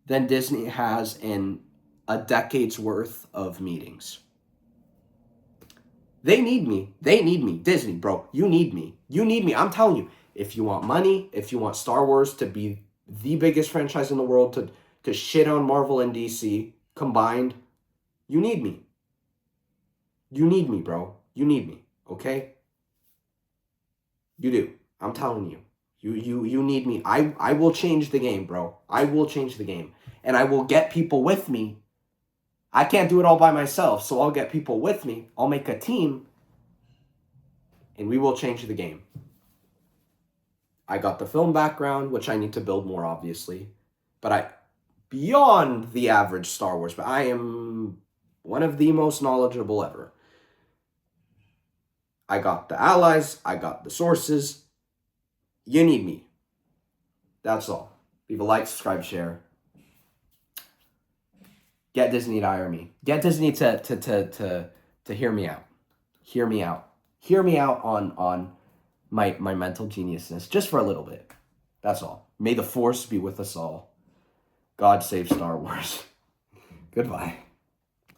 than Disney has in a decade's worth of meetings. They need me. Disney, bro, you need me. I'm telling you, if you want money, if you want Star Wars to be the biggest franchise in the world, to shit on Marvel and DC combined, you need me. You need me, bro. You need me, okay? You do. I'm telling you. You need me. I will change the game, bro. I will change the game. And I will get people with me. I can't do it all by myself, so I'll get people with me. I'll make a team, and we will change the game. I got the film background, which I need to build more, obviously. But beyond the average Star Wars, but I am one of the most knowledgeable ever. I got the allies. I got the sources. You need me. That's all. Leave a like, subscribe, share. Get Disney to hire me. Get Disney to hear me out. Hear me out. Hear me out on my mental geniusness, just for a little bit. That's all. May the Force be with us all. God save Star Wars. Goodbye.